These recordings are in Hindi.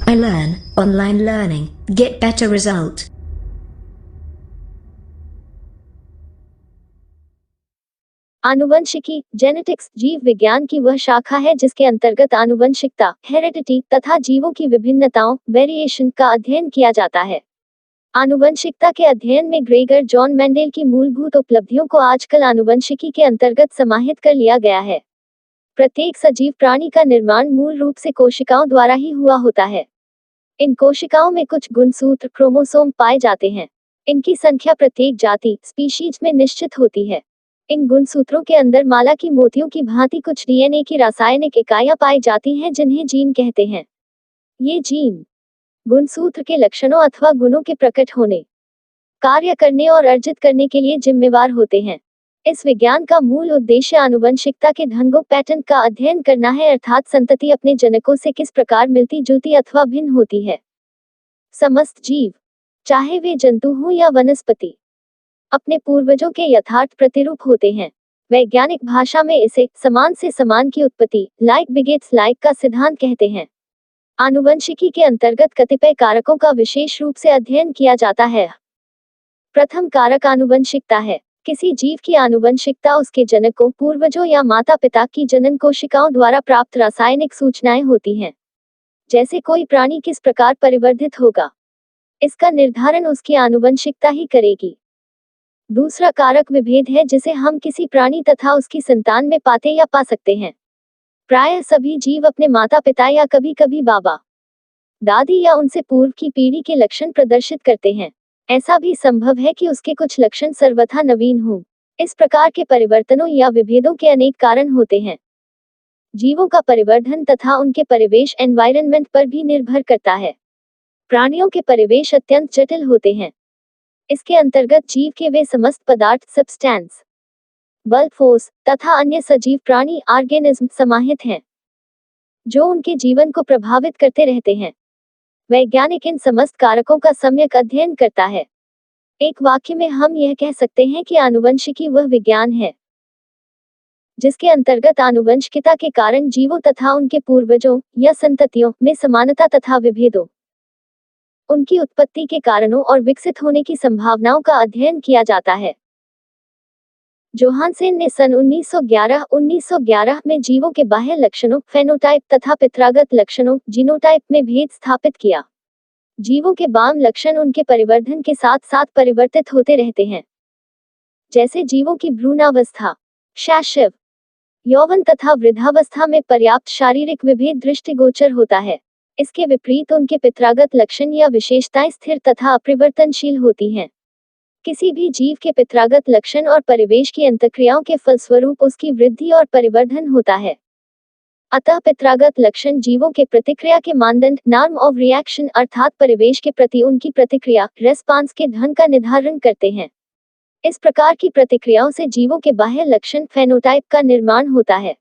I learn, online learning, get better result. आनुवंशिकी जेनेटिक्स जीव विज्ञान की वह शाखा है जिसके अंतर्गत आनुवंशिकता हेरिडिटी तथा जीवों की विभिन्नताओं वेरिएशन का अध्ययन किया जाता है। आनुवंशिकता के अध्ययन में ग्रेगर जॉन मेंडेल की मूलभूत उपलब्धियों को आजकल आनुवंशिकी के अंतर्गत समाहित कर लिया गया है। प्रत्येक सजीव प्राणी का निर्माण मूल रूप से कोशिकाओं द्वारा ही हुआ होता है। इन कोशिकाओं में कुछ गुणसूत्र क्रोमोसोम पाए जाते हैं। इनकी संख्या प्रत्येक जाति स्पीशीज में निश्चित होती है। इन गुणसूत्रों के अंदर माला की मोतियों की भांति कुछ डीएनए की रासायनिक इकाइयां पाई जाती हैं जिन्हें जीन कहते हैं। ये जीन गुणसूत्र के लक्षणों अथवा गुणों के प्रकट होने, कार्य करने और अर्जित करने के लिए जिम्मेवार होते हैं। इस विज्ञान का मूल उद्देश्य आनुवंशिकता के ढंगों पैटर्न का अध्ययन करना है, अर्थात संतति अपने जनकों से किस प्रकार मिलती जुलती अथवा भिन्न होती है। समस्त जीव, चाहे वे जंतु हों या वनस्पति, अपने पूर्वजों के यथार्थ प्रतिरूप होते हैं। वैज्ञानिक भाषा में इसे समान से समान की उत्पत्ति लाइक बिगेट्स लाइक का सिद्धांत कहते हैं। आनुवंशिकी के अंतर्गत कतिपय कारकों का विशेष रूप से अध्ययन किया जाता है। प्रथम कारक आनुवंशिकता है। किसी जीव की आनुवंशिकता उसके जनकों पूर्वजों या माता पिता की जनन कोशिकाओं द्वारा प्राप्त रासायनिक सूचनाएं होती हैं। जैसे कोई प्राणी किस प्रकार परिवर्धित होगा, इसका निर्धारण उसकी आनुवंशिकता ही करेगी। दूसरा कारक विभेद है जिसे हम किसी प्राणी तथा उसकी संतान में पाते या पा सकते हैं। प्रायः सभी जीव अपने माता पिता या कभी कभी बाबा दादी या उनसे पूर्व की पीढ़ी के लक्षण प्रदर्शित करते हैं। ऐसा भी संभव है कि उसके कुछ लक्षण सर्वथा नवीन हों। इस प्रकार के परिवर्तनों या विभेदों के अनेक कारण होते हैं। जीवों का परिवर्धन तथा उनके परिवेश एनवायरनमेंट पर भी निर्भर करता है। प्राणियों के परिवेश अत्यंत जटिल होते हैं। इसके अंतर्गत जीव के वे समस्त पदार्थ सब्सटेंस, बल फोर्स तथा अन्य सजीव प्राणी ऑर्गेनिज्म समाहित हैं, जो उनके जीवन को प्रभावित करते रहते हैं। वैज्ञानिक इन समस्त कारकों का सम्यक अध्ययन करता है। एक वाक्य में हम यह कह सकते हैं कि आनुवंशिकी वह विज्ञान है जिसके अंतर्गत आनुवंशिकता के कारण जीवों तथा उनके पूर्वजों या संततियों में समानता तथा विभेदों, उनकी उत्पत्ति के कारणों और विकसित होने की संभावनाओं का अध्ययन किया जाता है। जोहानसेन ने सन 1911 में जीवों के बाह्य लक्षणों फेनोटाइप तथा पितरागत लक्षणों जीनोटाइप में भेद स्थापित किया। जीवों के वाम लक्षण उनके परिवर्धन के साथ साथ परिवर्तित होते रहते हैं। जैसे जीवों की भ्रूणावस्था, शैशव, यौवन तथा वृद्धावस्था में पर्याप्त शारीरिक विभेद दृष्टिगोचर होता है। इसके विपरीत उनके पितरागत लक्षण या विशेषताएं स्थिर तथा अपरिवर्तनशील होती हैं। किसी भी जीव के पितरागत लक्षण और परिवेश की अंतःक्रियाओं के फलस्वरूप उसकी वृद्धि और परिवर्धन होता है। अतः पितरागत लक्षण जीवों के प्रतिक्रिया के मानदंड नॉर्म ऑफ रिएक्शन अर्थात परिवेश के प्रति उनकी प्रतिक्रिया रेस्पॉन्स के ढंग का निर्धारण करते हैं। इस प्रकार की प्रतिक्रियाओं से जीवों के बाह्य लक्षण फेनोटाइप का निर्माण होता है।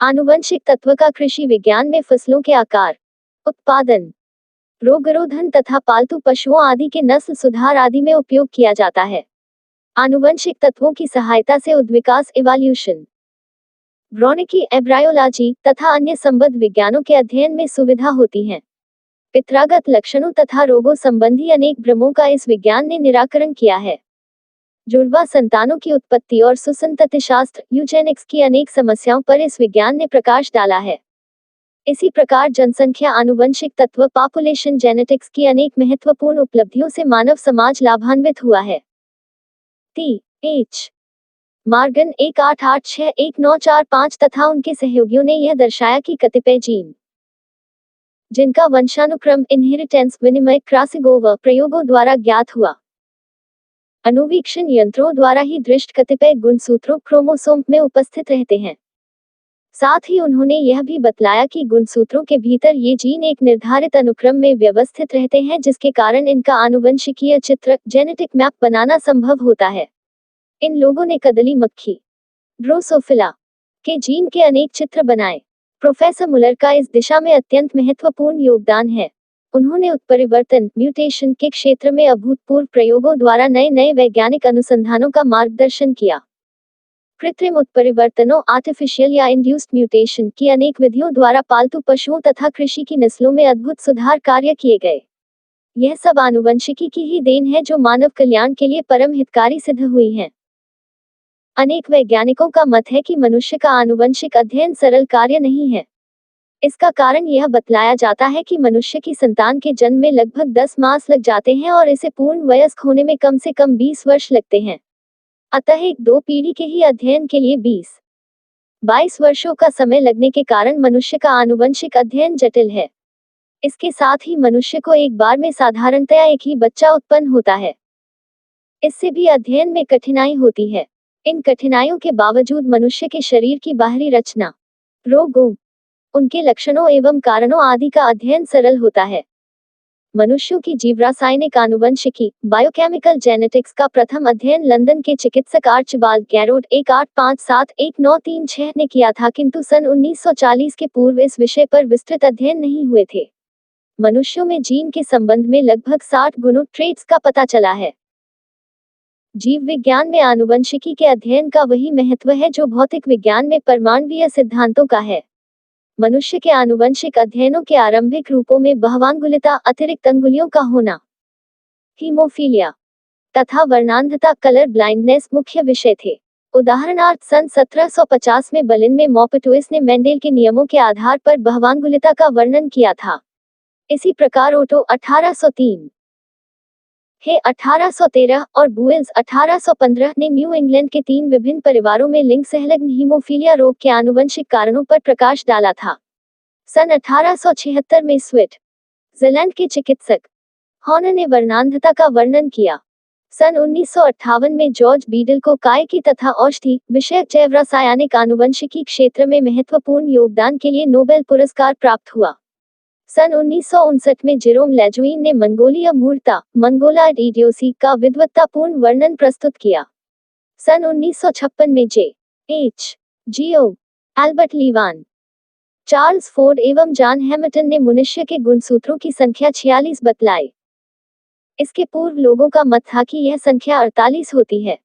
आनुवंशिक तत्व का कृषि विज्ञान में फसलों के आकार, उत्पादन, रोगरोधन तथा पालतू पशुओं आदि के नस्ल सुधार आदि में उपयोग किया जाता है। आनुवंशिक तत्वों की सहायता से उद्विकास इवोल्यूशन, ब्रोनिकी एब्रायोलॉजी तथा अन्य संबद्ध विज्ञानों के अध्ययन में सुविधा होती है। पितरागत लक्षणों तथा रोगों संबंधी अनेक भ्रमों का इस विज्ञान ने निराकरण किया है। जुड़वा संतानों की उत्पत्ति और सुसंततिशास्त्र यूजेनिक्स की अनेक समस्याओं पर इस विज्ञान ने प्रकाश डाला है। इसी प्रकार जनसंख्या आनुवंशिक तत्व पॉपुलेशन जेनेटिक्स की अनेक महत्वपूर्ण उपलब्धियों से मानव समाज लाभान्वित हुआ है। T.H. मॉर्गन 1886-1945 तथा उनके सहयोगियों ने यह दर्शाया कि कतिपय जीन जिनका वंशानुक्रम इनहेरिटेंस विनिमय क्रॉसिंगओवर प्रयोगों द्वारा ज्ञात हुआ, अनुवीक्षण यंत्रों द्वारा ही दृष्ट कतिपय गुणसूत्रों क्रोमोसोम में उपस्थित रहते हैं। साथ ही उन्होंने यह भी बतलाया कि गुणसूत्रों के भीतर ये जीन एक निर्धारित अनुक्रम में व्यवस्थित रहते हैं जिसके कारण इनका आनुवंशिकीय चित्र जेनेटिक मैप बनाना संभव होता है। इन लोगों ने कदली मक्खी ड्रोसोफिला के जीन के अनेक चित्र बनाए। प्रोफेसर मुलर का इस दिशा में अत्यंत महत्वपूर्ण योगदान है। उन्होंने उत्परिवर्तन म्यूटेशन के क्षेत्र में अभूतपूर्व प्रयोगों द्वारा नए नए वैज्ञानिक अनुसंधानों का मार्गदर्शन किया। कृत्रिम उत्परिवर्तनों आर्टिफिशियल या इंड्यूस्ड म्यूटेशन की अनेक विधियों द्वारा पालतू पशुओं तथा कृषि की नस्लों में अद्भुत सुधार कार्य किए गए। यह सब आनुवंशिकी की ही देन है जो मानव कल्याण के लिए परम हितकारी सिद्ध हुई है। अनेक वैज्ञानिकों का मत है कि मनुष्य का आनुवंशिक अध्ययन सरल कार्य नहीं है। इसका कारण यह बतलाया जाता है कि मनुष्य की संतान के जन्म में लगभग 10 मास लग जाते हैं और इसे पूर्ण वयस्क होने में कम से कम 20 वर्ष लगते हैं। अतः एक दो पीढ़ी के ही अध्ययन के लिए 20-22 वर्षों का समय लगने के कारण मनुष्य का आनुवंशिक अध्ययन जटिल है। इसके साथ ही मनुष्य को एक बार में साधारणतया एक ही बच्चा उत्पन्न होता है। इससे भी अध्ययन में कठिनाई होती है। इन कठिनाइयों के बावजूद मनुष्य के शरीर की बाहरी रचना, रोगों, उनके लक्षणों एवं कारणों आदि का अध्ययन सरल होता है। मनुष्यों की जीवरासायनिक आनुवंशिकी बायोकेमिकल जेनेटिक्स का प्रथम अध्ययन लंदन के चिकित्सक आर्चबाल्ड गैरोड 1857-1936 ने किया था, किंतु सन 1940 के पूर्व इस विषय पर विस्तृत अध्ययन नहीं हुए थे। मनुष्यों में जीन के संबंध में लगभग 60 गुणों ट्रेट्स का पता चला है। जीव विज्ञान में आनुवंशिकी के अध्ययन का वही महत्व है जो भौतिक विज्ञान में परमाणुवीय सिद्धांतों का है। मनुष्य के आनुवंशिक अध्ययनों के आरंभिक रूपों में बहवांगुलिता अतिरिक्त अंगुलियों का होना, हीमोफीलिया तथा वर्णांधता कलर ब्लाइंडनेस मुख्य विषय थे। उदाहरणार्थ सन 1750 में बर्लिन में मॉपटुइस ने मेंडेल के नियमों के आधार पर बहवांगुलिता का वर्णन किया था। इसी प्रकार ओटो 1803 हे 1813 और बुएल्स 1815 ने न्यू इंग्लैंड के 3 विभिन्न परिवारों में लिंग संलग्न हीमोफीलिया रोग के आनुवंशिक कारणों पर प्रकाश डाला था। सन 1876 में स्विट्जरलैंड के चिकित्सक हॉर्नर ने वर्णांधता का वर्णन किया। सन 1958 में जॉर्ज बीडल को कायिकी तथा औषधि विषयक जैव रासायनिक आनुवंशिकी क्षेत्र में महत्वपूर्ण योगदान के लिए नोबेल पुरस्कार प्राप्त हुआ। सन 1959 में जेरोम लेजुइन ने मंगोलिया मूर्ता मंगोलाइड इडियोसी का विद्वत्तापूर्ण वर्णन प्रस्तुत किया। सन 1956 में J.H.G.O. एल्बर्ट लीवान, चार्ल्स फोर्ड एवं जॉन हैमिल्टन ने मनुष्य के गुणसूत्रों की संख्या 46 बतलाई। इसके पूर्व लोगों का मत था कि यह संख्या 48 होती है।